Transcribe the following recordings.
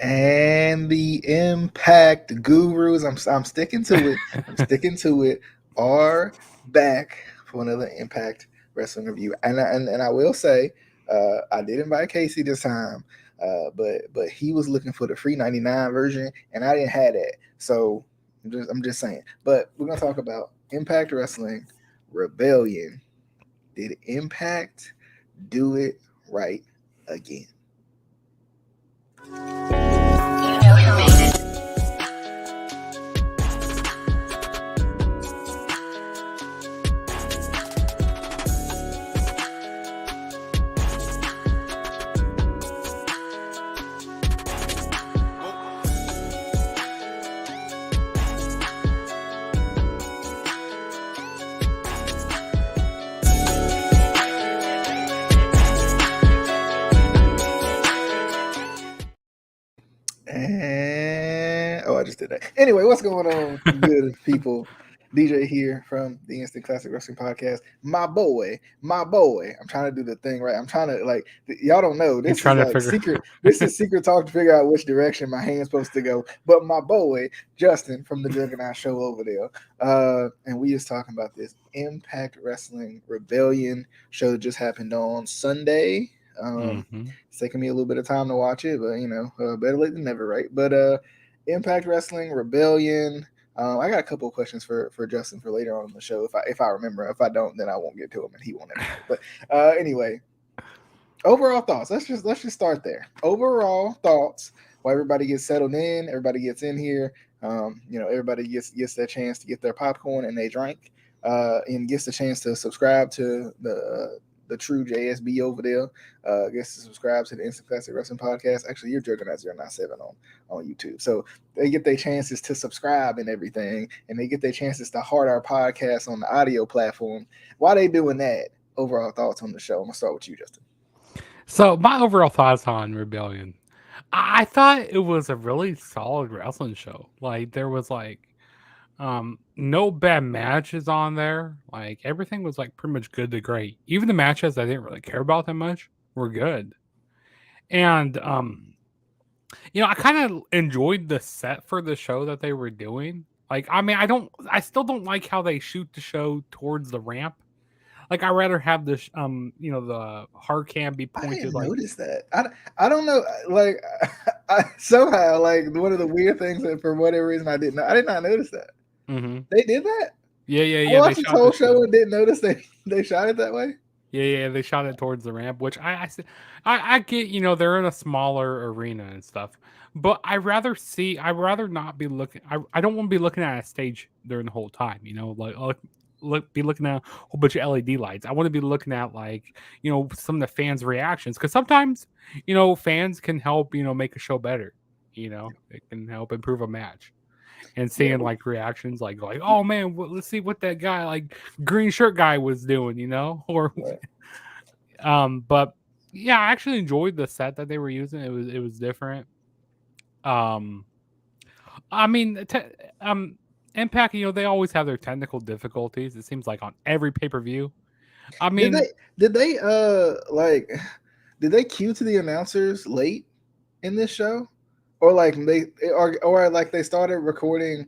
And the Impact Gurus, I'm sticking to it. I'm sticking to it. Are back for another Impact Wrestling review. And I will say, I did invite Casey this time, but he was looking for the free 99 version, and I didn't have that. So I'm just saying. But we're gonna talk about Impact Wrestling Rebellion. Did Impact do it right again? And I just did that. Anyway, what's going on, good people? DJ here from the Instant Classic Wrestling Podcast. My boy. I'm trying to do the thing right. I'm trying to y'all don't know. This is like secret. This is secret talk to figure out which direction my hand's supposed to go. But my boy Justin from the Juggernaut Show over there, and we just talking about this Impact Wrestling Rebellion show that just happened on Sunday. It's taking me a little bit of time to watch it, but better late than never, right? But Impact Wrestling Rebellion. I got a couple of questions for Justin for later on in the show. If I remember, if I don't, then I won't get to him, and he won't ever. But anyway, overall thoughts. Let's just start there. Overall thoughts. While everybody gets settled in, everybody gets in here. Everybody gets their chance to get their popcorn and they drink, and gets the chance to subscribe to the true JSB over there. Gets to subscribe to the Instant Classic Wrestling Podcast. Actually, you're Juggernaut 097 on YouTube. So they get their chances to subscribe and everything, and they get their chances to heart our podcast on the audio platform. While they doing that, overall thoughts on the show. I'm going to start with you, Justin. So my overall thoughts on Rebellion. I thought it was a really solid wrestling show. Like there was no bad matches on there. Like everything was like pretty much good to great. Even the matches I didn't really care about that much were good. And I kind of enjoyed the set for the show that they were doing. Like I still don't like how they shoot the show towards the ramp. Like I rather have the the hard cam be pointed. I didn't notice that. I don't know. Like I somehow one of the weird things that for whatever reason I did not notice that. Mm-hmm. They did that. Yeah. I watched this whole show and didn't notice they shot it that way. Yeah, they shot it towards the ramp, which I get. They're in a smaller arena and stuff, but I'd rather not be looking. I don't want to be looking at a stage during the whole time. Be looking at a whole bunch of LED lights. I want to be looking at some of the fans' reactions, because sometimes fans can help make a show better. It can help improve a match. And seeing reactions like oh man, let's see what that guy green shirt guy was doing, or right. But yeah, I actually enjoyed the set that they were using. It was different. Impact, they always have their technical difficulties. It seems like on every pay-per-view. Did they cue to the announcers late in this show? Or they started recording.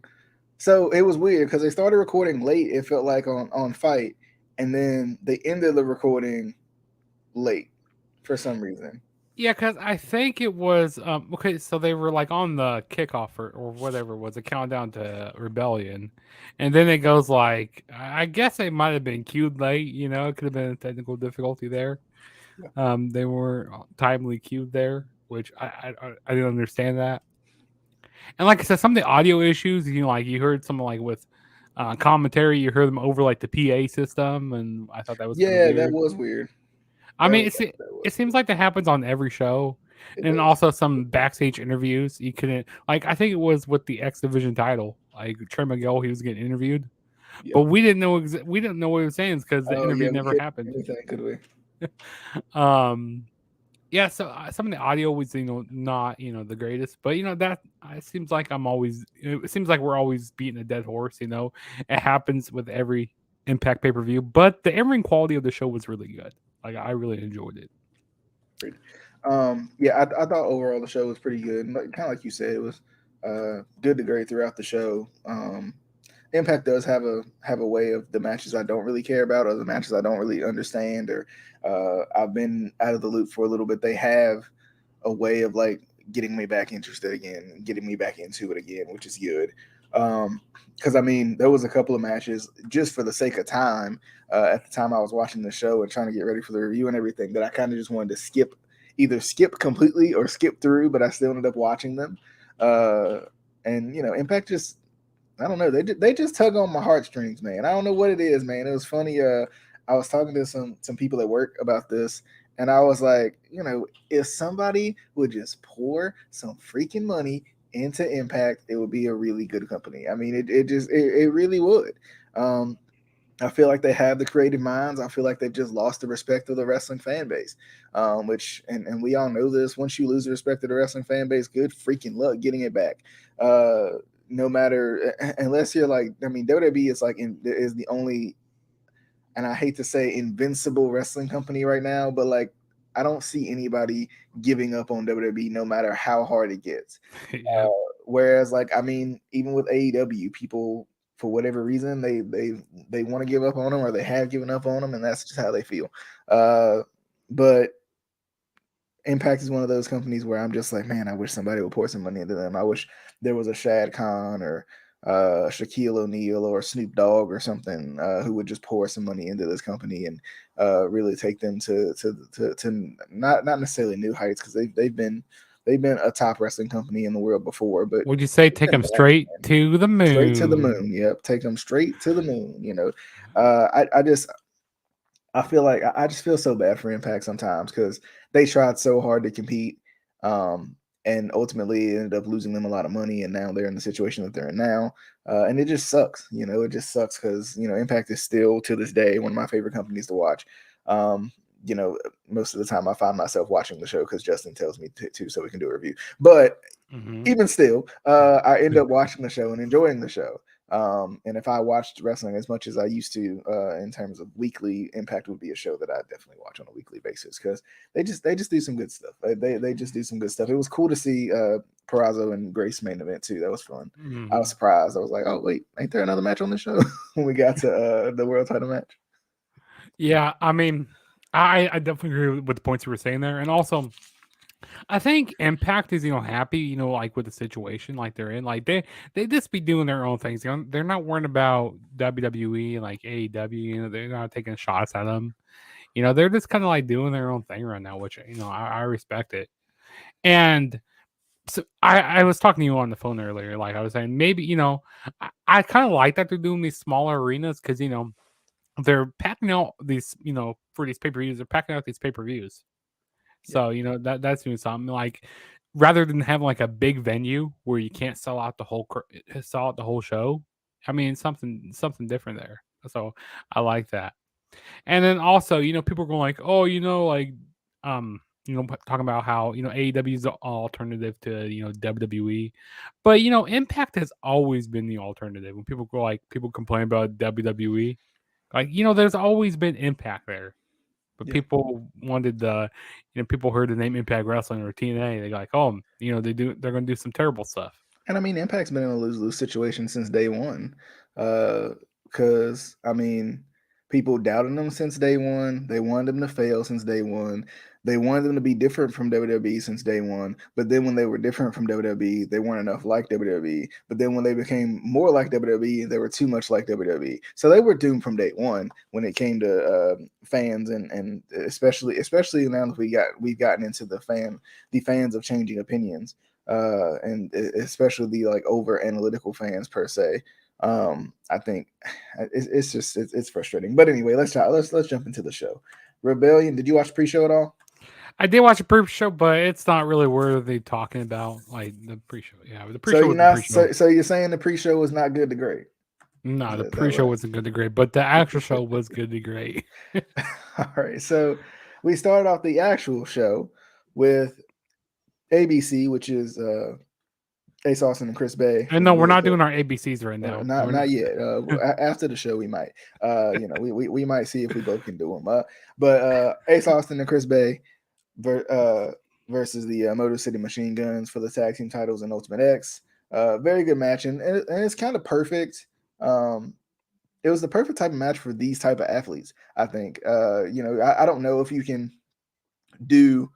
So it was weird because they started recording late. It felt like on Fight, and then they ended the recording late for some reason. Yeah, because I think it was okay. So they were on the kickoff or whatever it was, a countdown to Rebellion, and then it goes I guess they might have been cued late. It could have been a technical difficulty there. Yeah. They were timely cued there, which I didn't understand that. And like I said, some of the audio issues, you heard some with commentary, you heard them over the PA system, and I thought that was weird. That was weird. It seems like that happens on every show, and also some backstage interviews. You couldn't I think it was with the X Division title, Trey Miguel, he was getting interviewed, but we didn't know what he was saying because the interview never happened. Could we? Yeah, so some of the audio was not the greatest, but that it seems like it seems like we're always beating a dead horse. It happens with every Impact pay-per-view, but the in-ring quality of the show was really good. I really enjoyed it. Yeah, I thought overall the show was pretty good. Kind of like you said, it was good to great throughout the show. Impact does have a way of the matches I don't really care about, or the matches I don't really understand, or I've been out of the loop for a little bit. They have a way of like getting me back interested again, getting me back into it again, which is good. Because I mean, there was a couple of matches just for the sake of time. At the time I was watching the show and trying to get ready for the review and everything, that I kind of just wanted to either skip completely or skip through, but I still ended up watching them. Uh, and Impact just, I don't know. They just tug on my heartstrings, man. I don't know what it is, man. It was funny. I was talking to some people at work about this, and I was like, if somebody would just pour some freaking money into Impact, it would be a really good company. I mean, it really would. Um, I feel like they have the creative minds. I feel like they've just lost the respect of the wrestling fan base, which and we all know this. Once you lose the respect of the wrestling fan base, good freaking luck getting it back. No matter, unless you're like, I mean, WWE is is the only, and I hate to say invincible wrestling company right now, but like I don't see anybody giving up on WWE no matter how hard it gets. Yep. Whereas, like, I mean, even with AEW, people for whatever reason they want to give up on them, or they have given up on them, and that's just how they feel. But Impact is one of those companies where I'm just like, man, I wish somebody would pour some money into them. I wish there was a Shad Khan or Shaquille O'Neal or Snoop Dogg or something who would just pour some money into this company and really take them to not necessarily new heights, because they've been a top wrestling company in the world before, but Would you say take them straight to the straight to the moon? moon. Yep, take them straight to the moon. I feel like I just feel so bad for Impact sometimes, because they tried so hard to compete, and ultimately ended up losing them a lot of money, and now they're in the situation that they're in now, and it just sucks. It just sucks because Impact is still to this day one of my favorite companies to watch. Um, Most of the time I find myself watching the show because Justin tells me to, so we can do a review. But Mm-hmm. even still, I end up watching the show and enjoying the show. And if I watched wrestling as much as I used to, in terms of weekly, Impact would be a show that I definitely watch on a weekly basis, because they just do some good stuff. They just do some good stuff. It was cool to see Perazzo and Grace main event too. That was fun. I Mm-hmm. was surprised. I was like, oh wait, ain't there another match on the show when we got to the world title match? Yeah, I mean, I definitely agree with the points you were saying there, and also I think Impact is happy like with the situation like they're in, like they just be doing their own things. They're not worrying about WWE and like AEW. They're not taking shots at them. They're just kind of like doing their own thing right now, which I respect it. And so I was talking to you on the phone earlier, like I was saying maybe I kind of like that they're doing these smaller arenas because they're packing out these for these pay per views. They're packing out these pay per views. Yeah, So that's doing something like rather than having like a big venue where you can't sell out the whole show. I mean something different there. So I like that. And then also people are going like, oh like talking about how AEW is the alternative to WWE, but Impact has always been the alternative. When people go like people complain about WWE, like there's always been Impact there. But yeah. people wanted people heard the name Impact Wrestling or TNA. They like, oh, they're going to do some terrible stuff. And I mean, Impact's been in a lose-lose situation since day one. Because I mean, people doubted them since day one. They wanted them to fail since day one. They wanted them to be different from WWE since day one. But then when they were different from WWE, they weren't enough like WWE. But then when they became more like WWE, they were too much like WWE. So they were doomed from day one when it came to fans, and especially now that we've gotten into the fans of changing opinions, and especially the like over analytical fans per se. I think it's frustrating. But anyway, let's jump into the show. Rebellion. Did you watch pre-show at all? I did watch a pre-show, but it's not really worthy talking about like the pre-show. Yeah, the So pre-show you're was the not pre-show. so you're saying the pre-show was not good to great? No, the Is that pre-show right? wasn't good to great, but the actual show was good to great. All right. So we started off the actual show with ABC, which is Ace Austin and Chris Bay And with no, we're with not doing our ABCs right now. not We're not. yet. After the show, we might. We might see if we both can do them. But Ace Austin and Chris Bay versus the Motor City Machine Guns for the tag team titles in Ultimate X. Very good match, and it's kind of perfect. Um, it was the perfect type of match for these type of athletes. I think. I don't know if you can do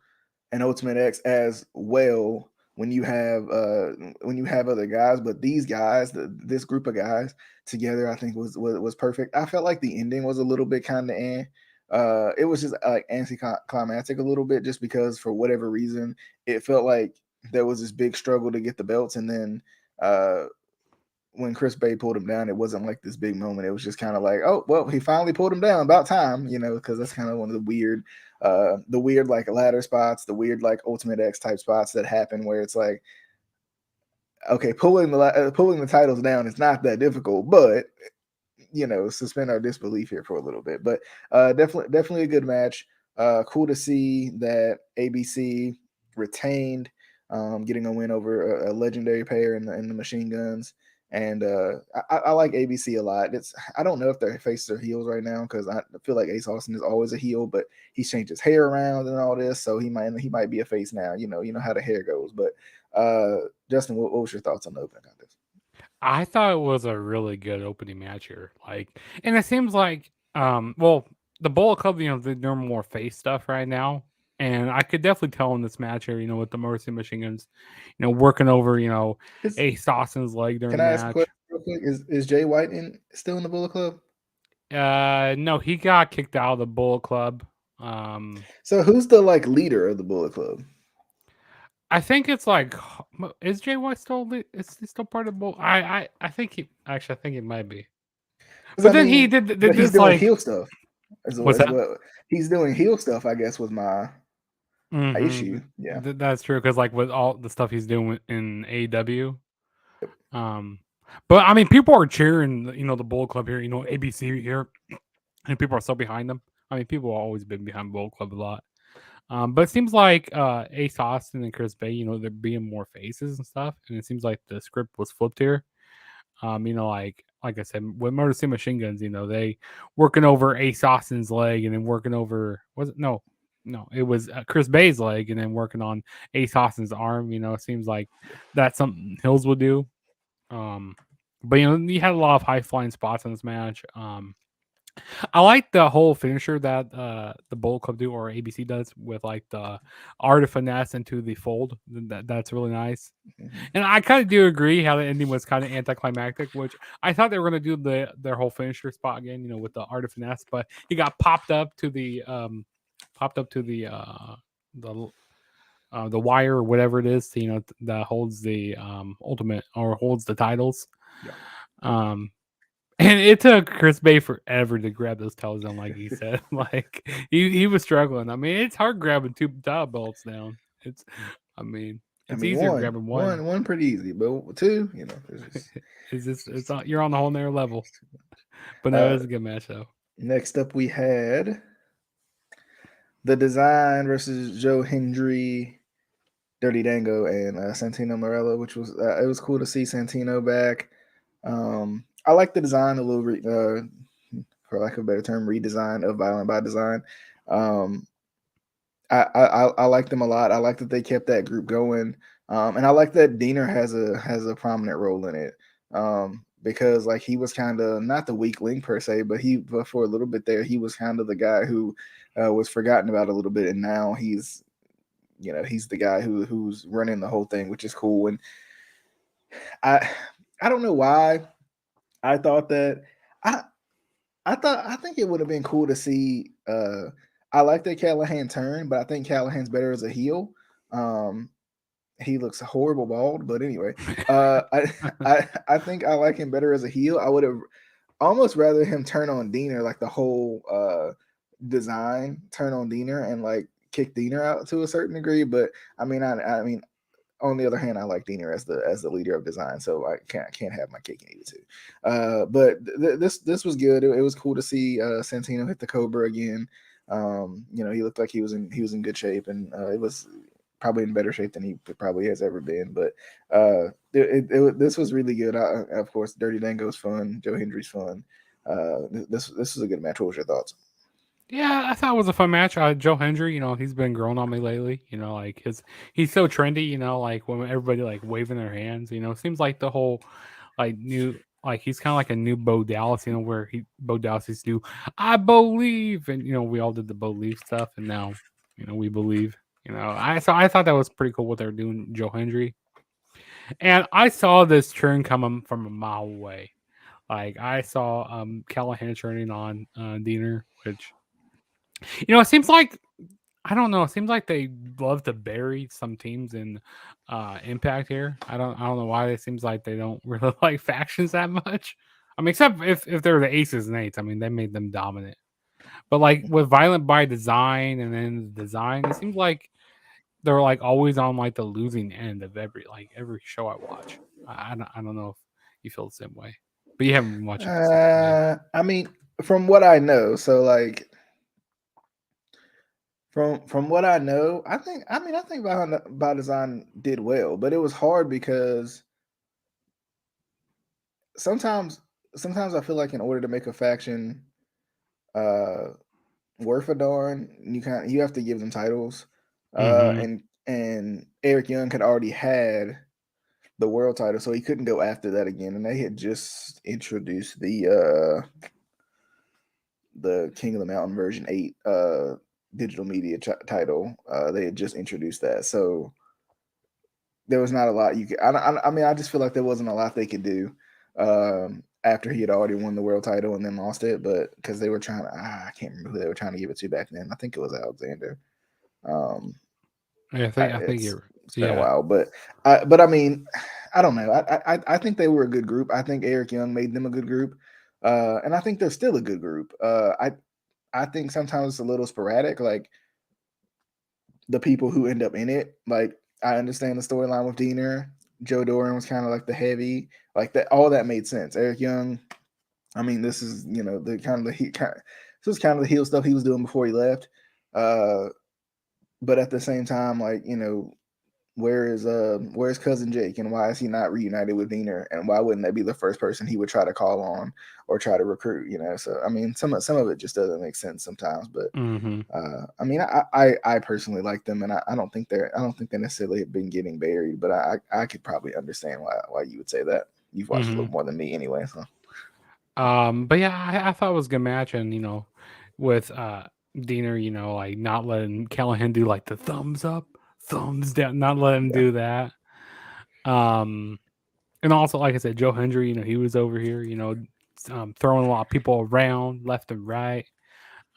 an Ultimate X as well when you have other guys, but these guys, this group of guys together, I think was perfect. I felt like the ending was a little bit kind of it was just like anticlimactic a little bit, just because for whatever reason it felt like there was this big struggle to get the belts, and then uh when Chris Bay pulled him down, it wasn't like this big moment. It was just kind of like, oh well, he finally pulled him down. About time, because that's kind of one of the weird like ladder spots, the weird like Ultimate X type spots that happen where it's like, okay, pulling the titles down is not that difficult, but suspend our disbelief here for a little bit. But definitely a good match. Cool to see that ABC retained, getting a win over a legendary pair in the Machine Guns. And I like ABC a lot. I don't know if they're faces or heels right now, because I feel like Ace Austin is always a heel, but he's changed his hair around and all this, so he might be a face now. You know how the hair goes. But Justin, what was your thoughts on the opening contest? I thought it was a really good opening match here. And it seems like, well, the Bullet Club, they're doing more face stuff right now, and I could definitely tell in this match here, with the Mercy Machine Guns, working over, Is Ace Austin's leg during Can the I ask a match. question real quick? Is Jay White still in the Bullet Club? No, he got kicked out of the Bullet Club. Um, So who's the like leader of the Bullet Club? I think it's like, is Jay White still? Is he still part of the Bullet? I think he actually. I think he might be. Because But I then he mean, did but he's this doing like, heel stuff. what's As that? well. He's doing heel stuff, I guess, was my issue. Yeah. That's true because like with all the stuff he's doing in AEW, um, but I mean people are cheering, the Bullet Club here, ABC here, and people are so behind them. I mean people have always been behind Bullet Club a lot. But it seems like Ace Austin and Chris Bay, they're being more faces and stuff, and it seems like the script was flipped here. Like I said, with Motor City Machine Guns, they working over Ace Austin's leg and then working over was it no, it was Chris Bay's leg and then working on Ace Austin's arm. It seems like that's something Hills would do. Um, but you had a lot of high flying spots in this match. I like the whole finisher that the Bullet Club do or ABC does with like the art of finesse into the fold. That's really nice. Mhm. And I kind of do agree how the ending was kind of anticlimactic, which I thought they were going to do their whole finisher spot again, with the art of finesse, but he got popped up to the the wire or whatever it is, that holds the ultimate or holds the titles. Yeah. Um, and it took Chris Bay forever to grab those titles down, like he said. Like he was struggling. I mean, it's hard grabbing two title belts down. I mean, I it's mean, easier grabbing one. one pretty easy, but two, You're on the whole nother level. But no, it uh, was a good match though. next up we had the Design versus Joe Hendry, Dirty Dango, and Santino Morello, which was it was cool to see Santino back. I like the design a little, for lack of a better term, redesign of Violent by Design. Um, I like them a lot. I like that they kept that group going, and I like that Diener has a prominent role in it, because like he was kind of not the weak link per se, but for a little bit there he was kind of the guy who was forgotten about a little bit, and now he's the guy who's running the whole thing, which is cool. And I I don't know why I thought that I I think it would have been cool to see. I like that Callahan turn, but I think Callahan's better as a heel. Um, he looks horrible bald, but anyway, I think I like him better as a heel. I would have almost rather him turn on Diener, like the whole design turn on Diener and like kick Diener out to a certain degree. But I mean, on the other hand, I like Diener as the leader of design, so I can't have my cake and eat it too. But this was good. It was cool to see Santino hit the Cobra again. He looked like he was in good shape, and it was probably in better shape than he probably has ever been. But this was really good. Of course, Dirty Dango's fun. Joe Hendry's fun. This was a good match. What was your thoughts? Yeah, I thought it was a fun match. Joe Hendry, he's been growing on me lately. Like he's so trendy. Like when everybody like waving their hands. Seems like the whole like new like he's kind of like a new Bo Dallas. Where Bo Dallas used to do I believe, and we all did the believe stuff, and now we believe. I thought that was pretty cool what they're doing, Joe Hendry, and I saw this turn coming from a mile away. Like I saw Callahan turning on Diener, which it seems like I don't know. It seems like they love to bury some teams in Impact here. I don't know why. It seems like they don't really like factions that much. I mean, except if they're the aces and eights. I mean, they made them dominant. But like with Violent by Design and then the design, it seems like they're like always on like the losing end of every show I watch. I don't know if you feel the same way, but you haven't been watching consistently. I mean, from what I know, so like from what I know, I think by design did well, but it was hard because sometimes sometimes I feel like in order to make a faction uh worth a darn, you have to give them titles. Mm-hmm. And Eric Young had already had the world title, so he couldn't go after that again. And they had just introduced the King of the Mountain version 8 digital media title. They had just introduced that, so there was not a lot you could. I mean, I just feel like there wasn't a lot they could do after he had already won the world title and then lost it. But because they were trying to, I can't remember who they were trying to give it to back then. I think it was Alexander. Um, Yeah, I think it's you're. it's been a Yeah. while, but I mean, I don't know. I think they were a good group. I think Eric Young made them a good group, and I think they're still a good group. I think sometimes it's a little sporadic. Like the people who end up in it. Like I understand the storyline with Diener. Joe Doran was kind of like the heavy, like that. All that made sense. Eric Young. I mean, this is the kind of the he kind. This was kind of the heel stuff he was doing before he left. Uh, but at the same time, like where's cousin Jake and why is he not reunited with Diener and why wouldn't that be the first person he would try to call on or try to recruit? So I mean, some of it just doesn't make sense sometimes, but Mm-hmm. I mean, I personally like them, and I don't think they necessarily have been getting buried, but I could probably understand why you would say that. You've watched a Mm-hmm. little more than me anyway, so But yeah, I thought it was a good match, and with Diener, like not letting Callahan do like the thumbs up, thumbs down, not letting him yeah, do that. Um, and also, like I said, Joe Hendry, he was over here, throwing a lot of people around left and right.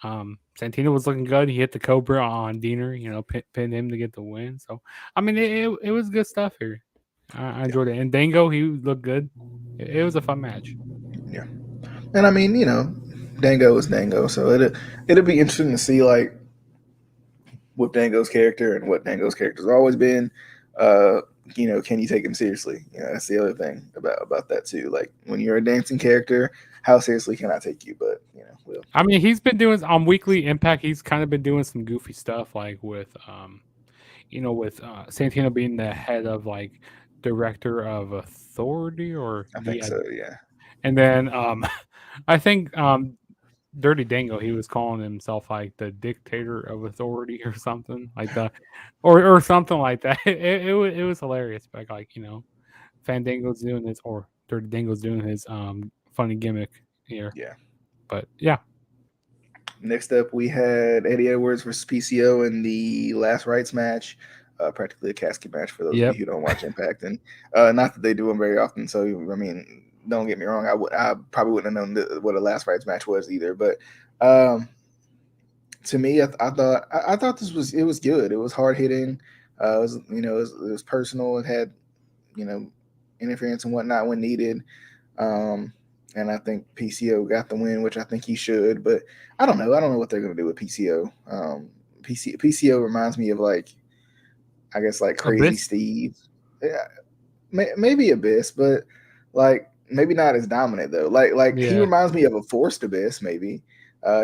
Santino was looking good. He hit the Cobra on Diener, pinned him to get the win. So, I mean, it was good stuff here. I yeah, enjoyed it. And Dango, he looked good. It was a fun match. yeah. And I mean, Dango is Dango, so it'll be interesting to see like with Dango's character and what Dango's character's always been. Uh, can you take him seriously? That's the other thing about that too. Like when you're a dancing character, how seriously can I take you? But we'll I mean, he's been doing on Weekly Impact. He's kind of been doing some goofy stuff, like with Santino being the head of like director of authority, or I think yeah, so. Yeah, and then I think Dirty Dango, he was calling himself like the dictator of authority or something like that, or something like that. It was hilarious, but like Fandango's doing his or Dirty Dango's doing his funny gimmick here, yeah. but yeah, Next up, we had Eddie Edwards versus PCO in the last rights match. Practically a casket match for those of you yep. who don't watch Impact, and not that they do them very often. So I mean, don't get me wrong. I probably wouldn't have known what a last rights match was either. But um, to me, I thought it was good. It was hard hitting. It was it was personal. It had you know interference and whatnot when needed. Um, and I think PCO got the win, which I think he should. But I don't know. I don't know what they're going to do with PCO. PCO reminds me of like I guess like Crazy Abyss. Steve. Yeah, maybe Abyss, but like maybe not as dominant though. Like he Yeah. reminds me of a forced Abyss maybe.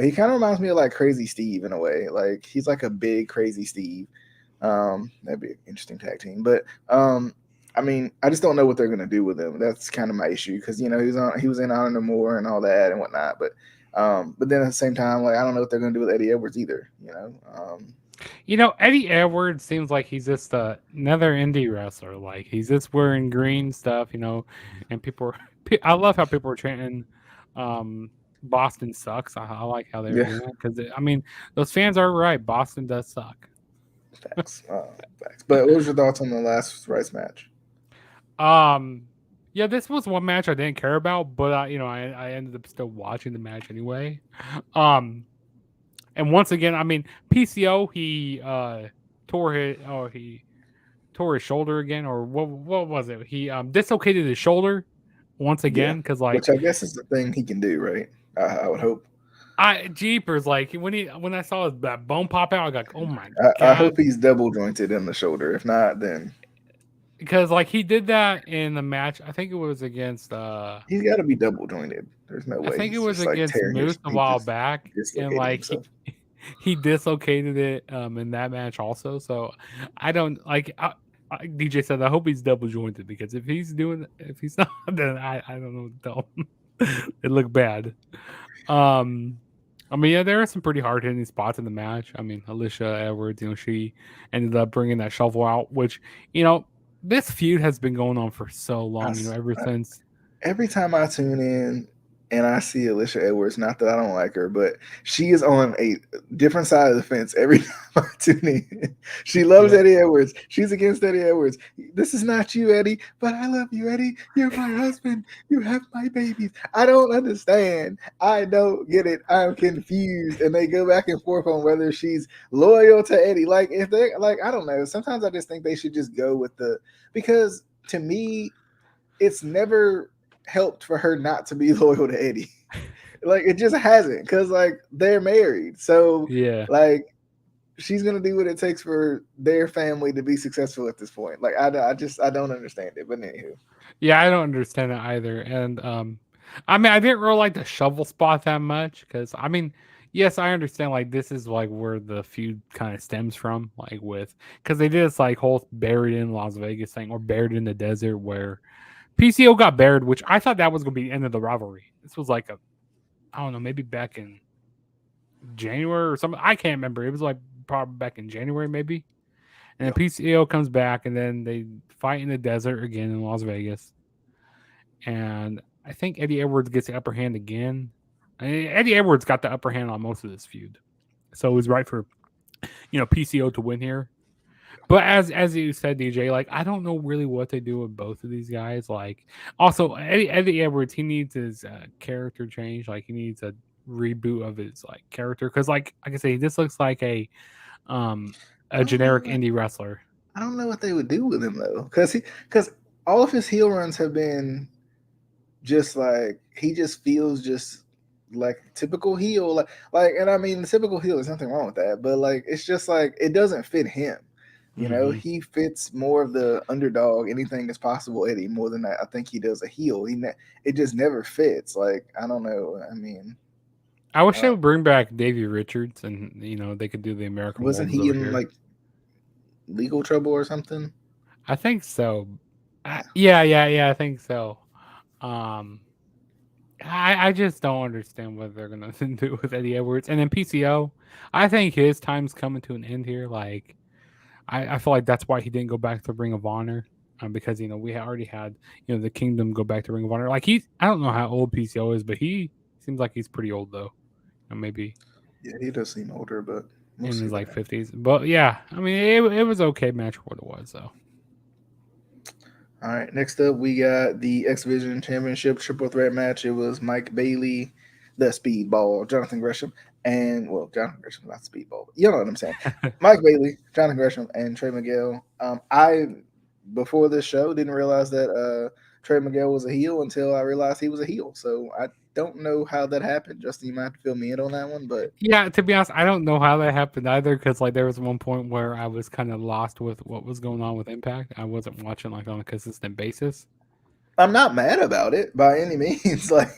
He kind of reminds me of like Crazy Steve in a way. Like he's like a big Crazy Steve. That'd be an interesting tag team. But I mean, I just don't know what they're gonna do with him. That's kind of my issue because he was in Honor No More and all that and whatnot. But But then at the same time, like I don't know what they're gonna do with Eddie Edwards either. Eddie Edwards seems like he's just another indie wrestler. Like he's just wearing green stuff, and people. I love how people are chanting, "Boston sucks." I like how they were Yeah, doing it because I mean those fans are right. Boston does suck. facts, facts. But what was your thoughts on the last Rice match? Um, yeah, this was one match I didn't care about, but I ended up still watching the match anyway. Um, and once again, I mean PCO he tore his shoulder again, or what was it? He dislocated his shoulder once Yeah, again because which I guess is the thing he can do, right? I would hope. I jeepers like when I saw that bone pop out, I got oh my I god, hope he's double jointed in the shoulder. If not, then because like he did that in the match. I think it was against he's got to be double jointed. There's no I way think it he's was just like against tearing his. Moose a He while just back, and dislocated like he himself. he dislocated it in that match also. So I don't like. DJ said I hope he's double jointed because if he's not, then I don't know what to tell him. It looked bad. Um, I mean, yeah, there are some pretty hard hitting spots in the match. I mean, Alicia Edwards, she ended up bringing that shovel out, which you know this feud has been going on for so I, long. s- Ever I- since. every time I tune in and I see Alicia Edwards, not that I don't like her, but she is on a different side of the fence every time I tune in. She loves Yeah. Eddie Edwards. She's against Eddie Edwards. This is not you, Eddie, but I love you, Eddie. You're my husband. You have my babies. I don't understand. I don't get it. I'm confused. And they go back and forth on whether she's loyal to Eddie. Like, if they like, I don't know. Sometimes I just think they should just go with because to me, it's never helped for her not to be loyal to Eddie. Like it just hasn't, because like they're married, so Yeah. like she's gonna do what it takes for their family to be successful at this point. Like I don't understand it. But anywho, Yeah, I don't understand it either. And I mean, I didn't really like the shovel spot that much because I mean, yes, I understand like this is like where the feud kind of stems from, like with because they did this like whole buried in Las Vegas thing or buried in the desert where PCO got buried, which I thought that was gonna be the end of the rivalry. This was like I don't know, maybe back in January or something. I can't remember. It was like probably back in January, maybe. And then yeah, PCO comes back, and then they fight in the desert again in Las Vegas. And I think Eddie Edwards gets the upper hand again. Eddie Edwards got the upper hand on most of this feud, so it was right for PCO to win here. But as you said, DJ, like I don't know really what they do with both of these guys. Like also Eddie Edwards, he needs his character change. Like he needs a reboot of his like character because like I say, this looks like um I a don't know. generic indie wrestler. I don't know what they would do with him though, because all of his heel runs have been just like he just feels just like typical heel, and I mean the typical heel, there's nothing wrong with that, but like it's just like it doesn't fit him. Mm-hmm. He fits more of the underdog, anything is possible Eddie more than that. I think he does a heel. It just never fits. Like I don't know. I mean, I wish they uh, would bring back Davey Richards and they could do the American wasn't Wolves he over in here. like legal trouble or something? I think so. Yeah. Yeah, I think so. Um, I just don't understand what they're gonna do with Eddie Edwards and then PCO. I think his time's coming to an end here. Like I feel like that's why he didn't go back to Ring of Honor. Because we already had the Kingdom go back to Ring of Honor. Like I don't know how old PCO is, but he seems like he's pretty old though. Maybe Yeah, he does seem older, but we'll in see his like there. 50s. But yeah, I mean it was okay match for what it was though. All right, next up we got the X Division Championship triple threat match. It was Mike Bailey, the Speedball, Jonathan Gresham, and Jonathan Gresham, not Speedball. But you know what I'm saying? Mike Bailey, Jonathan Gresham, and Trey Miguel. I before this show didn't realize that Trey Miguel was a heel until I realized he was a heel. So I don't know how that happened. Justin, you might have to fill me in on that one, but Yeah, to be honest, I don't know how that happened either. Because like there was one point where I was kind of lost with what was going on with Impact. I wasn't watching like on a consistent basis. I'm not mad about it by any means. Like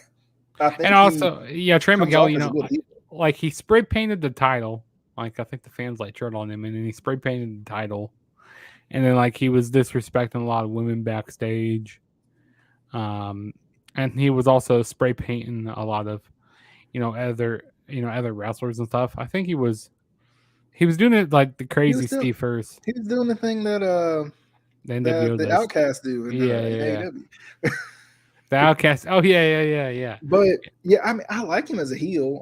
I And think he also, yeah, Trey comes Miguel, off as a good heel. like he spray painted the title. Like I think the fans like cheered on him, and then he spray painted the title. And then like he was disrespecting a lot of women backstage. Um, and he was also spray painting a lot of other wrestlers and stuff. I think he was doing it like the He crazy was still Steve first, he was doing the thing that the that NWO the does. Outcasts do Yeah, in yeah, yeah. AEW. The Outcast. Oh yeah, yeah, yeah, yeah. But yeah, I mean, I like him as a heel.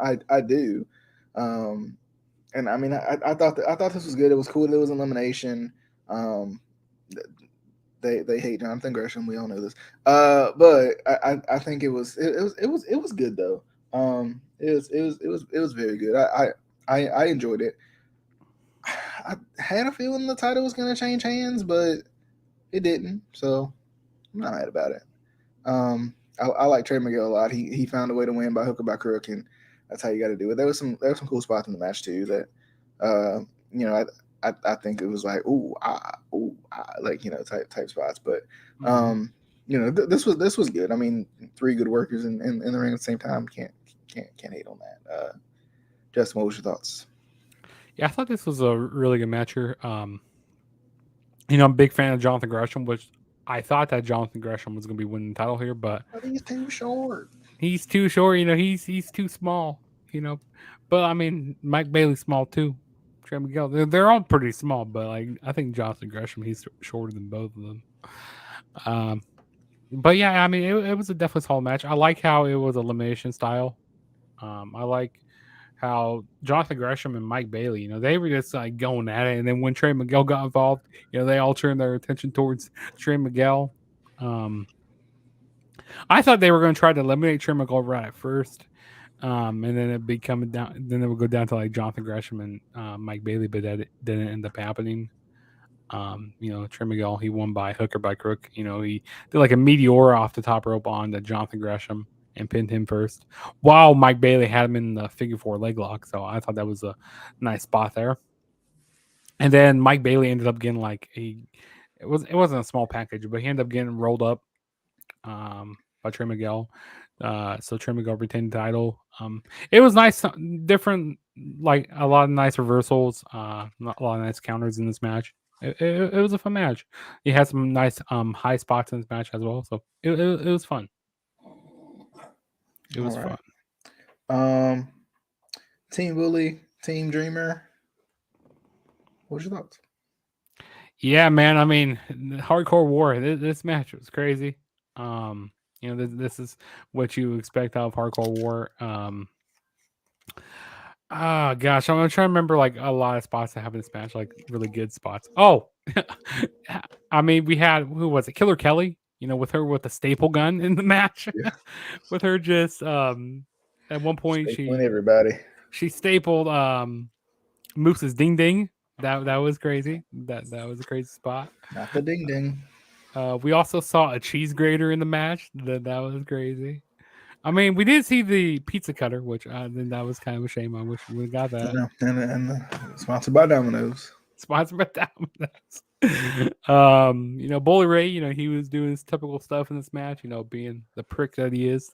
I do. Um, and I mean, I thought this was good. It was cool. That it was elimination. Um, they hate Jonathan Gresham. We all know this. But I think it was good though. It was very good. I enjoyed it. I had a feeling the title was going to change hands, but it didn't. So I'm not mad about it. I like Trey Miguel a lot. He found a way to win by hook or by crook, and that's how you got to do it. There was some cool spots in the match too that, you know, I think it was like like type spots. But Mm-hmm. this was good. I mean, three good workers in the ring at the same time. Can't hate on that. Justin, what was your thoughts? Yeah, I thought this was a really good match here. I'm a big fan of Jonathan Gresham, which I thought that Jonathan Gresham was going to be winning the title here, but I think he's too short. he's too short. He's too small. You know, but I mean, Mike Bailey's small too. Trey Miguel, they're all pretty small, but like I think Jonathan Gresham, he's shorter than both of them. Um, but yeah, I mean, it was a definitely solid match. I like how it was elimination style. I like how Jonathan Gresham and Mike Bailey, they were just like going at it, and then when Trey Miguel got involved, they all turned their attention towards Trey Miguel. Um, I thought they were going to try to eliminate Trey Miguel right at first, and then it be coming down. Then it would go down to like Jonathan Gresham and Mike Bailey, but that didn't end up happening. Trey Miguel, he won by hook or by crook. He did like a meteor off the top rope on the Jonathan Gresham and pinned him first, while Mike Bailey had him in the figure four leg lock. So I thought that was a nice spot there. And then Mike Bailey ended up getting like it wasn't a small package, but he ended up getting rolled up by Trey Miguel. So Trey Miguel retained the title. It was nice, different, like a lot of nice reversals, a lot of nice counters in this match. It was a fun match. He had some nice high spots in this match as well. So it was fun. It All was right. fun. Um, Team Bully, Team Dreamer. What's your thoughts? Yeah, man. I mean, hardcore war. This match was crazy. This is what you expect out of hardcore war. Oh gosh, I'm trying to remember like a lot of spots that have in this match, like really good spots. Oh, I mean, we had who was it? Killer Kelly. With her with the staple gun in the match, Yeah, with her just at one point stapling she everybody. she stapled Moose's ding ding. That was crazy. That was a crazy spot. Not the ding ding. We also saw a cheese grater in the match. That was crazy. I mean, we did see the pizza cutter, which then that was kind of a shame. I wish we got that. Sponsored by Domino's. Sponsored by Domino's. Bully Ray, he was doing his typical stuff in this match, being the prick that he is,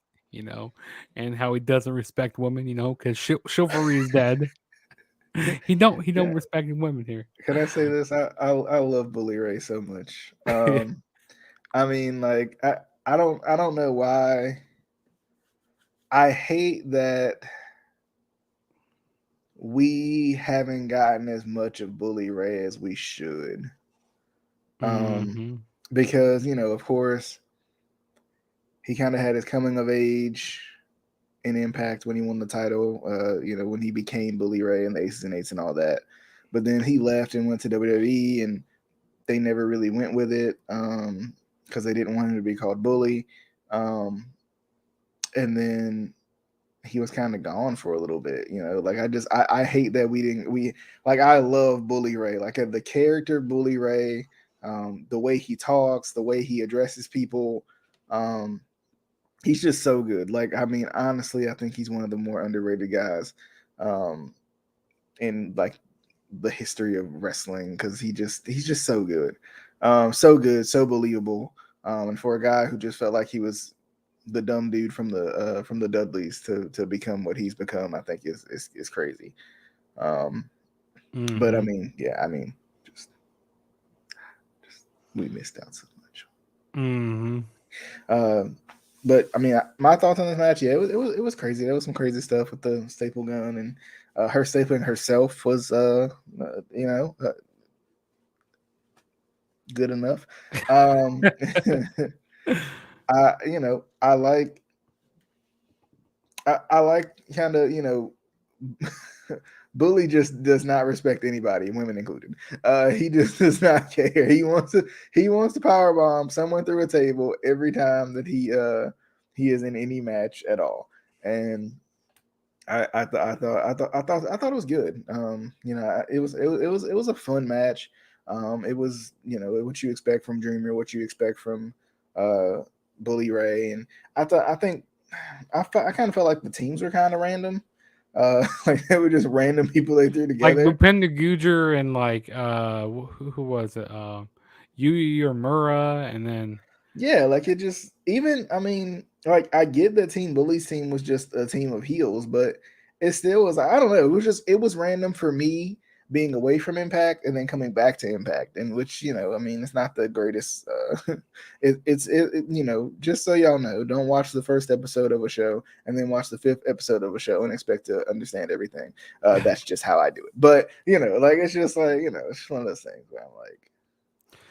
and how he doesn't respect women, because chivalry is dead. He don't Yeah. respect women here. Can I say this? I love Bully Ray so much. Yeah. I mean, like I don't know why. I hate that we haven't gotten as much of Bully Ray as we should. Um, Mm-hmm. because of course, he kind of had his coming of age in Impact when he won the title. When he became Bully Ray and the Aces and Eights and all that. But then he left and went to WWE, and they never really went with it because they didn't want him to be called Bully. And then he was kind of gone for a little bit, like I hate that we like I love Bully Ray, like the character Bully Ray, the way he talks, the way he addresses people, he's just so good. Like, I mean, honestly, I think he's one of the more underrated guys in like the history of wrestling because he's just so good, so good, so believable, and for a guy who just felt like he was the dumb dude from the Dudleys to become what he's become, I think is crazy. Um, but I Mm-hmm. mean, yeah, I mean, just, just we missed out so much. Mm-hmm. Uh, but I mean, my thoughts on this match, yeah, it was crazy. There was some crazy stuff with the staple gun, and her stapling herself was, you know, good enough. Um, I like I like kind of Bully just does not respect anybody, women included. He just does not care. He wants to power bomb someone through a table every time that he is in any match at all. And I thought it was good. It was a fun match. It was what you expect from Dreamer, what you expect from uh Bully Ray, and I think I kind of felt like the teams were kind of random. Like they were just random people they threw Like together. Bupenda Gujar and like who was it? Yu Uemura, and then Yeah, like it just even I mean, like I get that Team Bully's team was just a team of heels, but it still was I don't know, it was random for me being away from Impact and then coming back to Impact, and which, I mean, it's not the greatest just so y'all know, don't watch the first episode of a show and then watch the fifth episode of a show and expect to understand everything. That's just how I do it. But, like it's just like, it's just one of those things where I'm like,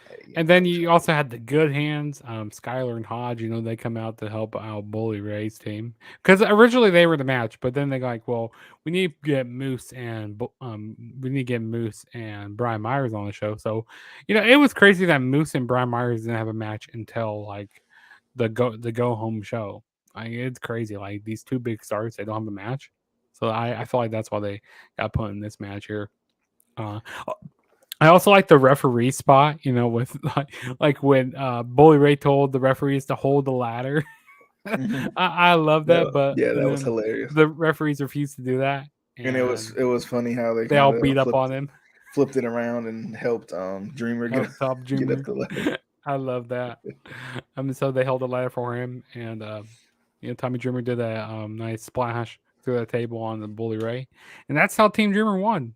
hey, and then you also had the good hands, Skylar and Hodge. They come out to help out Bully Ray's team because originally they were the match, but then they got like, well, we need to get Moose and Brian Myers on the show. So, it was crazy that Moose and Brian Myers didn't have a match until like the go home show. Like it's crazy. Like these two big stars, they don't have a match. So I feel like that's why they got put in this match here. Uh, I also like the referee spot, with like when Bully Ray told the referees to hold the ladder. Mhm. I love that, but Yeah, and that was then hilarious. the referees refused to do that, And it was and it was funny how they they all kind beat of up flipped on him. flipped it around and helped Dreamer get Help Top get up Dreamer. the ladder. I love that. So they held the ladder for him, and Tommy Dreamer did a nice splash through the table on the Bully Ray, and that's how Team Dreamer won.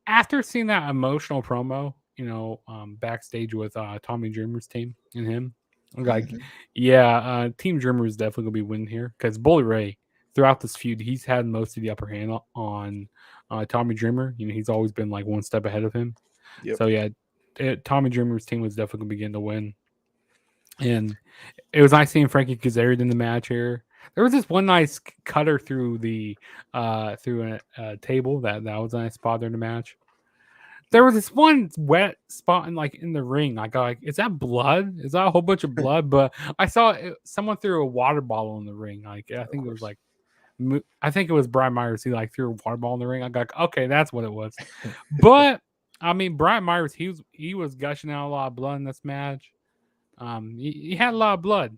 After seeing that emotional promo, backstage with Tommy Dreamer's team and him, I'm like, Hmm. yeah, Team Dreamer is definitely gonna be winning here because Bully Ray throughout this feud, he's had most of the upper hand on Tommy Dreamer. He's always been like one step ahead of him. Yep. So yeah, Tommy Dreamer's team was definitely gonna begin to win, and it was nice seeing Frankie Kazarian in the match here. There was this one nice cutter through a table that was a nice spot there in the match. There was this one wet spot in the ring. I got like, is that blood? Is that a whole bunch of blood? But I saw someone threw a water bottle in the ring. Like I Of think it was course. like I think it was Brian Myers. He like threw a water ball in the ring. I got okay, that's what it was. But I mean, Brian Myers, he was gushing out a lot of blood in this match. He had a lot of blood.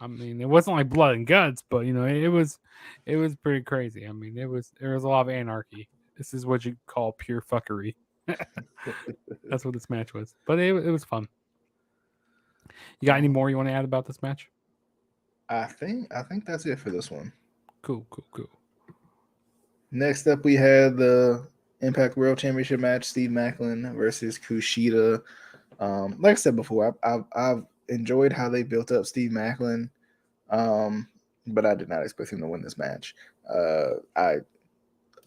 I mean, it wasn't like blood and guts, but it was pretty crazy. I mean, there was a lot of anarchy. This is what you call pure fuckery. That's what this match was. But it was fun. You got any Um, more you want to add about this match? I think that's it for this one. Cool, cool, cool. Next up, we had the Impact World Championship match: Steve Macklin versus Kushida. Like I said before, I've enjoyed how they built up Steve Macklin, um, but I did not expect him to win this match.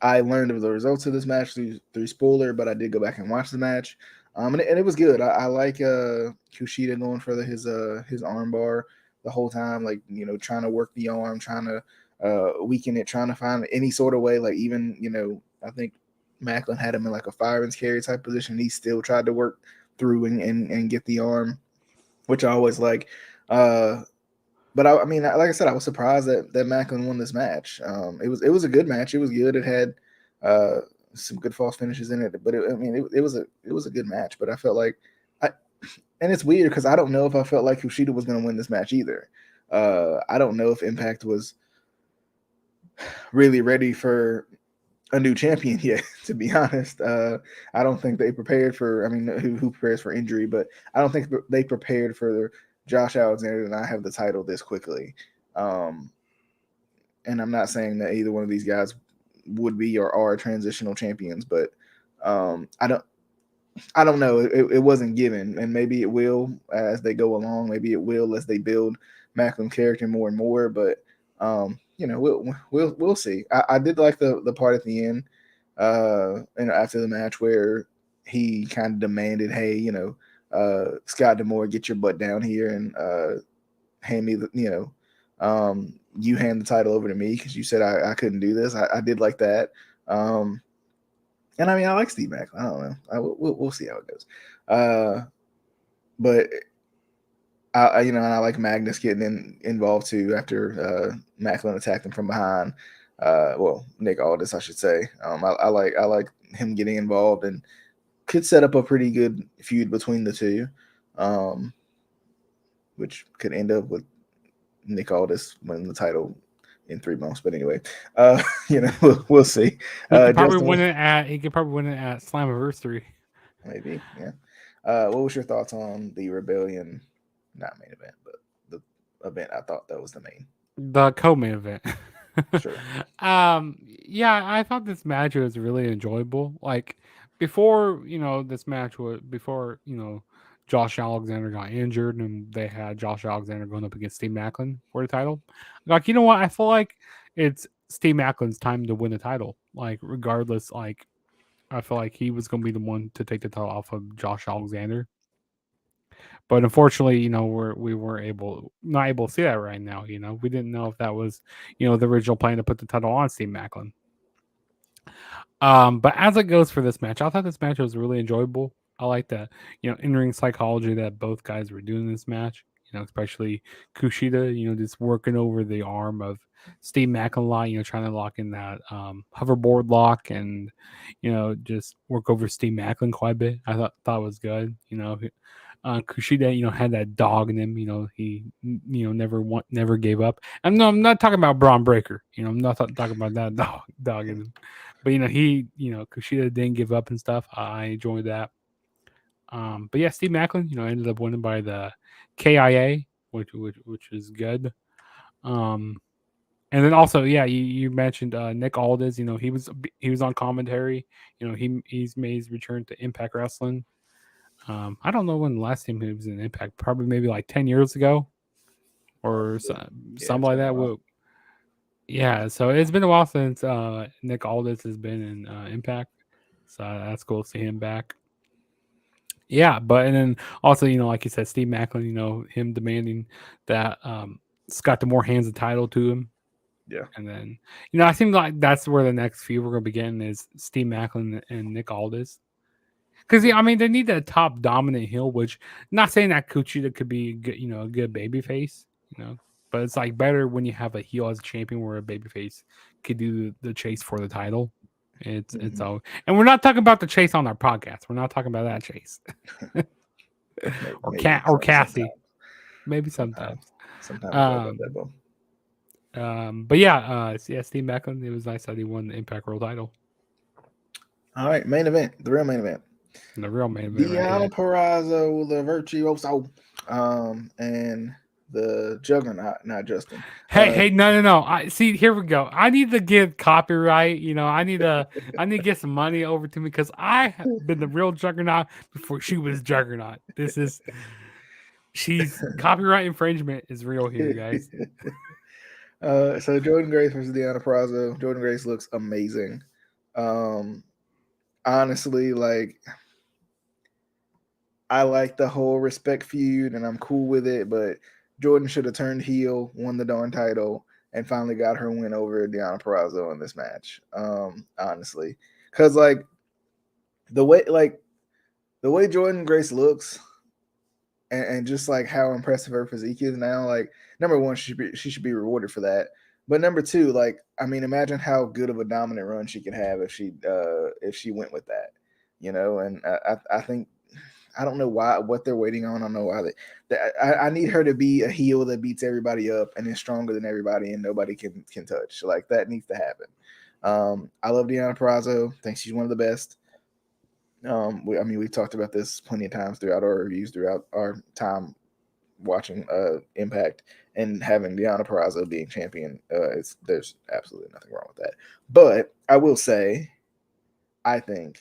I learned of the results of this match through spoiler, but I did go back and watch the match, and it was good. I like Kushida going for his arm bar the whole time, like trying to work the arm, trying to weaken it, trying to find any sort of way. Like even I think Macklin had him in like a fireman's carry type position. He still tried to work through and get the arm, which I always like. Uh, but I mean, like I said, I was surprised that Macklin won this match. It was a good match. It was good. It had uh, some good false finishes in it, but it was a good match. But I felt like I, and it's weird because I don't know if I felt like Kushida was going to win this match either. I don't know if Impact was really ready for a new champion yet. To be honest, I don't think they prepared for. I mean, who prepares for injury? But I don't think they prepared for Josh Alexander to not have the title this quickly. Um, and I'm not saying that either one of these guys would be or are transitional champions, but I don't. I don't know. It wasn't given, and maybe it will as they go along. Maybe it will as they build Macklin's character more and more. But we'll see. I did like the part at the end, and after the match where he kind of demanded, "Hey, Scott D'Amore, get your butt down here and hand me the you hand the title over to me because you said I couldn't do this." I did like that. Um, and I mean, I like Steve Macklin. I don't know. We'll see how it goes. But and I like Magnus getting involved too after Macklin attacked him from behind. Nick Aldis, I should say. I like him getting involved and could set up a pretty good feud between the two, um, which could end up with Nick Aldis winning the title in 3 months. But anyway, we'll see. He could probably Justin, win it at Slammiversary. maybe, yeah. What was your thoughts on the Rebellion, not main event, but the event? I thought that was the main. The co-main event. Sure. Yeah, I thought this match was really enjoyable. Like before, this match was before, Josh Alexander got injured and they had Josh Alexander going up against Steve Macklin for the title. Like, you know what? I feel like it's Steve Macklin's time to win the title. Like, regardless, like I feel like he was going to be the one to take the title off of Josh Alexander. But unfortunately, we weren't not able to see that right now. We didn't know if that was, the original plan to put the title on Steve Macklin. But as it goes for this match, I thought this match was really enjoyable. I like that, in-ring psychology that both guys were doing in this match. Especially Kushida, just working over the arm of Steve Macklin a lot, trying to lock in that hoverboard lock and, just work over Steve Macklin quite a bit. I thought was good. Kushida, had that dog in him. He, never gave up. And no, I'm not talking about Braun Breaker. I'm not talking about that dog in him. But he, Kushida didn't give up and stuff. I enjoyed that. But yeah, Steve Macklin, ended up winning by the KIA, which is good. Um, and then also, yeah, you mentioned Nick Aldis. He was on commentary. He's made his return to Impact Wrestling. I don't know when the last time he was in Impact. Probably maybe like 10 years ago, or Yeah, something it's like been a that. while. Yeah, so it's been a while since Nick Aldis has been in Impact. So that's cool to see him back. Yeah, but and then also, like you said, Steve Macklin, him demanding that Scott D'Amore hands the title to him. Yeah. And then, I think like that's where the next feud we're gonna begin is Steve Macklin and Nick Aldis. Because I mean, they need that top dominant heel. Which, not saying that Kuchida could be good, a good baby face, but it's like better when you have a heel as a champion, where a baby face could do the chase for the title. It's Mhm. all, and we're not talking about the chase on our podcast. We're not talking about that chase, or Maybe Cassie, maybe sometimes, sometimes. sometimes we talk about that, Um, though. but yeah, yeah, Steve Macklin. It was nice that he won the Impact World Title, All right, main event, the real main event. the real main event right Deanna here. Purrazzo, the virtuoso, and the Juggernaut, not Justin. Hey, no. I see. Here we go. I need to get copyright. I need to get some money over to me because I have been the real Juggernaut before she was Juggernaut. She's copyright infringement is real here, guys. So Jordan Grace versus Deanna Purrazzo. Jordan Grace looks amazing. Um, honestly, like I like the whole respect feud and I'm cool with it, but Jordan should have turned heel, won the darn title, and finally got her win over Deanna Purrazzo in this match. Honestly, because the way like the way Jordan Grace looks and just like how impressive her physique is now, like number one, she should be rewarded for that. But number two, like I mean, imagine how good of a dominant run she could have if she went with that, And I think I don't know why what they're waiting on. I don't know why I need her to be a heel that beats everybody up and is stronger than everybody and nobody can touch. Like that needs to happen. I love Deanna Purrazzo. Think she's one of the best. I mean, we've talked about this plenty of times throughout our reviews, throughout our time watching Impact, and having Deanna Purrazzo being champion. There's absolutely nothing wrong with that. But I will say, I think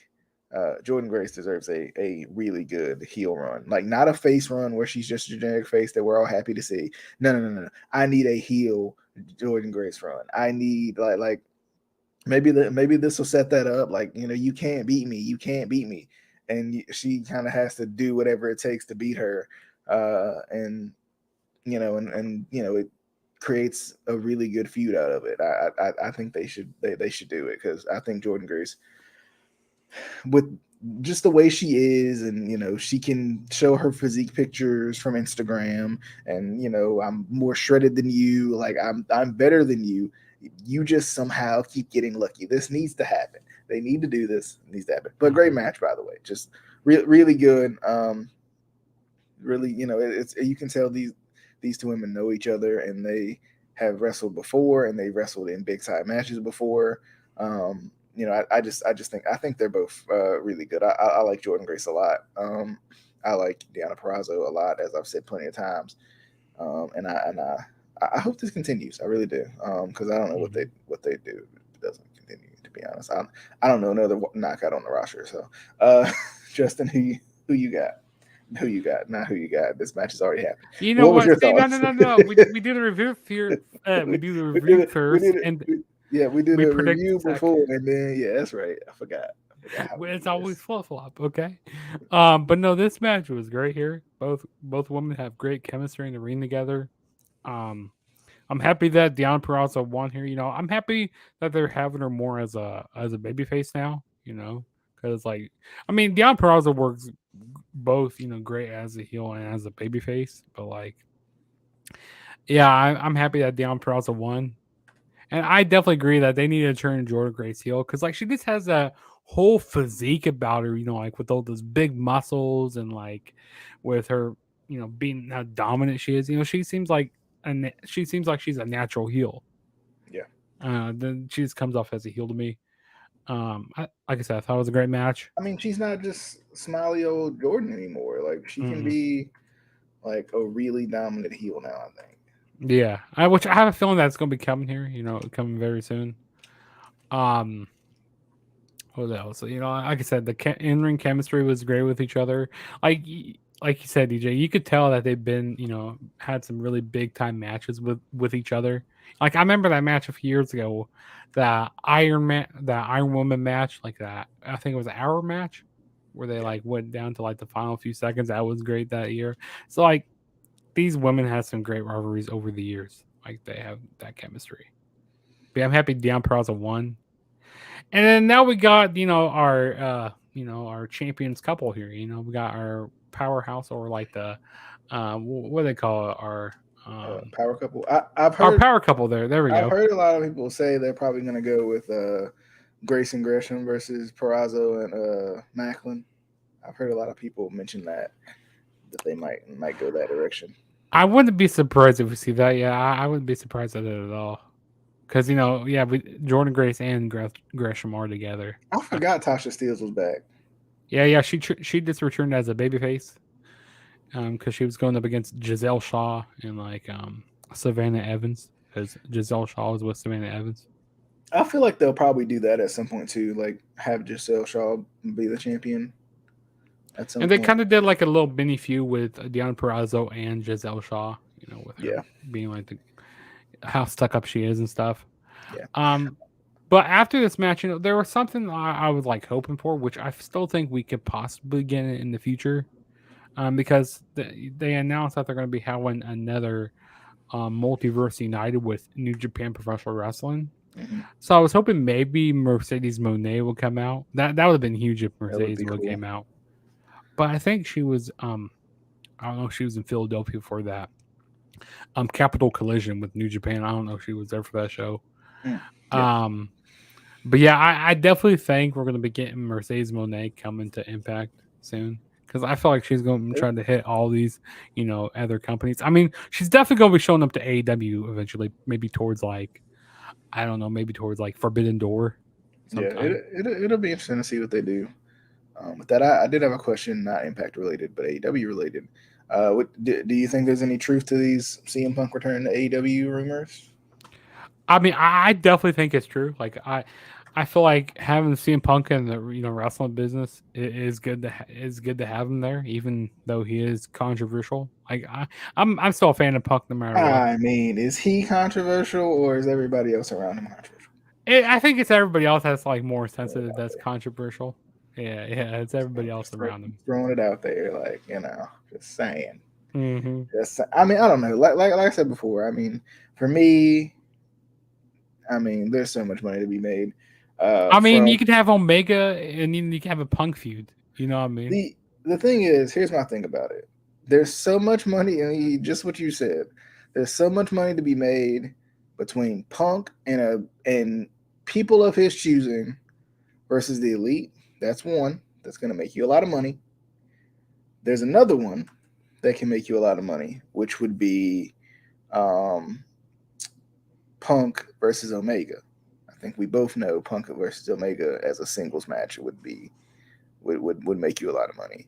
Jordan Grace deserves a really good heel run, like not a face run where she's just a generic face that we're all happy to see. No, no, no, no. I need a heel Jordan Grace run. I need like maybe this will set that up. Like, you can't beat me, you can't beat me, and she kind of has to do whatever it takes to beat her, and it creates a really good feud out of it. I think they should do it because I think Jordan Grace, with just the way she is, and she can show her physique pictures from Instagram, and I'm more shredded than you, like I'm better than you. You just somehow keep getting lucky. This needs to happen. They need to do this. It needs to happen. But great match, by the way. Just really good. Really, it's you can tell these two women know each other, and they have wrestled before, and they wrestled in big time matches before. I think they're both really good. I like Jordan Grace a lot. I like Deonna Purrazzo a lot, as I've said plenty of times. I hope this continues. I really do. Because I don't know what they do if it doesn't continue. To be honest, I don't know another knockout on the roster. So, Justin, who you got? Who you got? Not who you got. This match has already happened. You know What was what? your See, no, thoughts? no, no, no. We do the review here. We do the review first, and Yeah, we did we a predict review the before, second. and then that's right. I forgot how we It's do always this. flip flop, okay? But no, this match was great here. Both women have great chemistry in the ring together. Um, I'm happy that Deonna Purrazzo won here. I'm happy that they're having her more as a babyface now. Because I mean, Deonna Purrazzo works both great as a heel and as a babyface. But yeah, I'm happy that Deonna Purrazzo won. And I definitely agree that they need to turn Jordan Grace heel because she just has a whole physique about her, with all those big muscles and with her, being how dominant she is. She seems like she seems like she's a natural heel. Yeah, Then she just comes off as a heel to me. Like I said, I thought it was a great match. I mean, she's not just smiley old Jordan anymore. Like she can Mm-mm. be like a really dominant heel now. I think. Yeah, which I have a feeling that's going to be coming here. Coming very soon. Um, What else? Like I said, the in-ring chemistry was great with each other. Like you said, DJ, you could tell that they've been, had some really big time matches with each other. Like I remember that match a few years ago, the Iron Woman match, like that. I think it was an hour match where they Yeah. went down to the final few seconds. That was great that year. So these women had some great rivalries over the years. Like they have that chemistry. But yeah, I'm happy Deon Peraza won. And then now we got our champions couple here. We got our powerhouse, or the what do they call it, Power couple. I've our heard power couple there. There we I've go. heard a lot of people say they're probably gonna go with Grayson Gresham versus Perazzo and Macklin. I've heard a lot of people mention that they might go that direction. I wouldn't be surprised if we see that. Yeah, I wouldn't be surprised at it at all. Because yeah, Jordan Grace and Gresham are together. I forgot Tasha Steeles was back. Yeah. She just returned as a babyface. Because she was going up against Giselle Shaw and Savannah Evans, because Giselle Shaw was with Savannah Evans. I feel like they'll probably do that at some point too. Like have Giselle Shaw be the champion at some And they point. kind of did a little mini feud with Deonna Purrazzo and Giselle Shaw, with her Yeah, being how stuck up she is and stuff. yeah. Um, but after this match, there was something I was hoping for, which I still think we could possibly get in the future. Because they announced that they're going to be having another Multiverse United with New Japan Professional Wrestling. Hmm. So I was hoping maybe Mercedes Monet would come out. That would have been huge if That would Mercedes be would cool. came out. But I think she was I don't know if she was in Philadelphia for that. Capital Collision with New Japan. I don't know if she was there for that show. Mm. Yeah, Um but yeah, I definitely think we're gonna be getting Mercedes Monet coming to Impact soon. Because I feel like she's going to try to hit all these, other companies. I mean, she's definitely going to be showing up to AEW eventually. Maybe towards I don't know, maybe towards Forbidden Door yeah. sometime. It'll be interesting to see what they do. With that, I did have a question, not Impact related, but AEW related. Do you think there's any truth to these CM Punk return to AEW rumors? I mean, I definitely think it's true. I feel like having CM Punk in the wrestling business is good is good to have him there, even though he is controversial. Like I'm still a fan of Punk no matter what. I mean, is he controversial or is everybody else around him controversial? I think it's everybody else that's like more Throwing it sensitive out that's there. controversial. Yeah, it's everybody else Just around him. throwing it out there, like just saying. Hmm. I mean, I don't know. Like I said before, I mean, for me, I mean, there's so much money to be made. I mean, you From could have Omega, and you can have a Punk feud. You know what I mean? the thing is, here's my thing about it. There's so much money, and just what you said. There's so much money to be made between Punk and people of his choosing versus the Elite. That's one that's going to make you a lot of money. There's another one that can make you a lot of money, which would be um, Punk versus Omega. I think we both know Punk versus Omega as a singles match would make you a lot of money.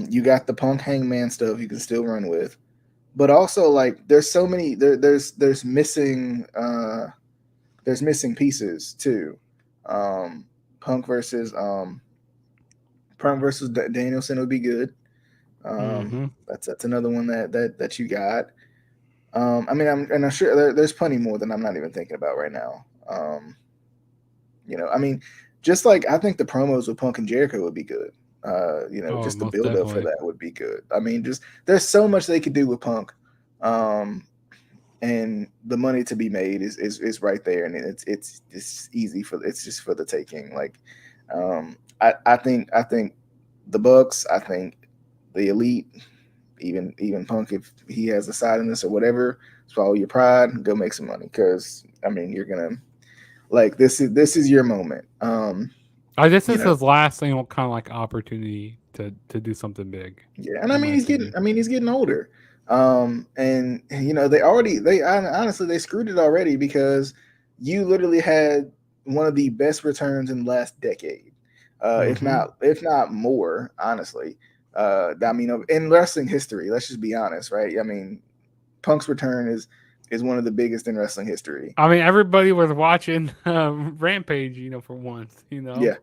You got the Punk Hangman stuff you can still run with, but also like there's so many there's missing pieces too. Um, Punk versus Danielson would be good. Hmm. That's another one that you got. I mean, I'm sure there's plenty more than I'm not even thinking about right now. I mean, just like I think the promos with Punk and Jericho would be good. Oh, Just the most build up for definitely. that would be good. I mean, just there's so much they could do with Punk, um, and the money to be made is right there, and it's easy it's just for the taking. Like, I think the Bucks, I think the Elite, even Punk, if he has a side in this or whatever, swallow your pride, go make some money because I mean you're gonna like this is your moment. This You is know, his last thing, kind of like opportunity to do something big, yeah, and in my opinion. he's getting older. And honestly they screwed it already because you literally had one of the best returns in the last decade, Hmm. if not more, honestly. I mean, in wrestling history, let's just be honest, right? I mean, Punk's return is one of the biggest in wrestling history. I mean, everybody was watching Rampage, for once, Yeah,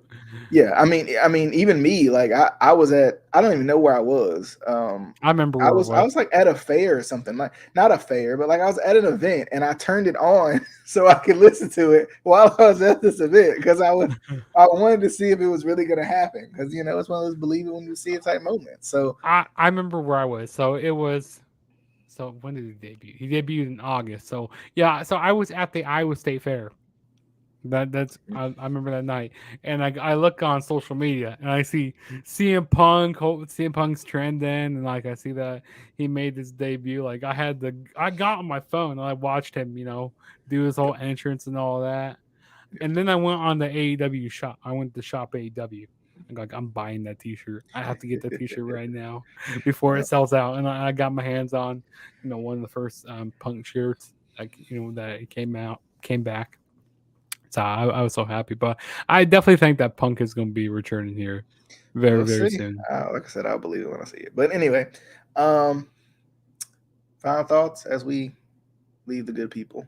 yeah. I mean, even me, like I don't even know where I was. I remember I where it was I was. was like at a fair or something, like not a fair, but like I was at an event and I turned it on so I could listen to it while I was at this event because I wanted to see if it was really gonna happen because it's one of those believe it when you see it type moments. So I remember where I was. So it was. So when did he debut? He debuted in August. So yeah. So I was at the Iowa State Fair. I remember that night, and I look on social media and I see CM Punk's trending, and like I see that he made his debut. Like I got on my phone and I watched him, do his whole entrance and all that, and then I went on the AEW shop. I went to shop AEW. I'm buying that T-shirt. I have to get that T-shirt right now before yeah, it sells out. And I got my hands on, one of the first Punk shirts, like that came back. So I was so happy, but I definitely think that Punk is going to be returning here very, we'll very see. soon. Like I said, I'll believe it when I see it. But anyway, um, final thoughts as we leave the good people.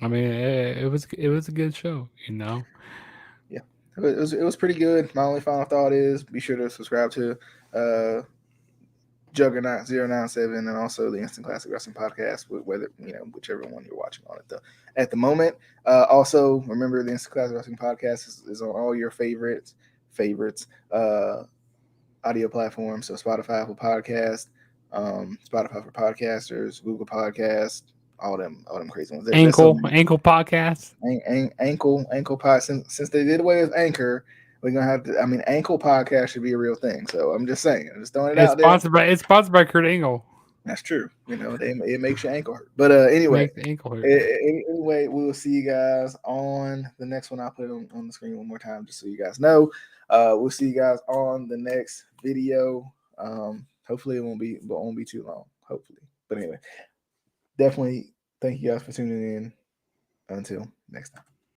I mean, it was a good show. Yeah, it was pretty good. My only final thought is be sure to subscribe to uh, Juggernaut 097 and also the Instant Classic Wrestling Podcast, whether whichever one you're watching on at the moment. Also, remember the Instant Classic Wrestling Podcast is on all your favorites audio platforms. So Spotify, Apple Podcast, Spotify for podcasters, Google Podcast, all them crazy ones. There's so many. Ankle podcast. Ankle pod. Since they did away with Anchor, we're gonna have to. I mean, Ankle podcast should be a real thing. So I'm just saying, I'm just throwing it out there. It's sponsored by Kurt Angle. That's true. It makes your ankle hurt. But anyway, Make the ankle hurt. anyway, we will see you guys on the next one. I'll put it on the screen one more time just so you guys know. We'll see you guys on the next video. Hopefully it won't be too long. Hopefully, but anyway, definitely thank you guys for tuning in. Until next time.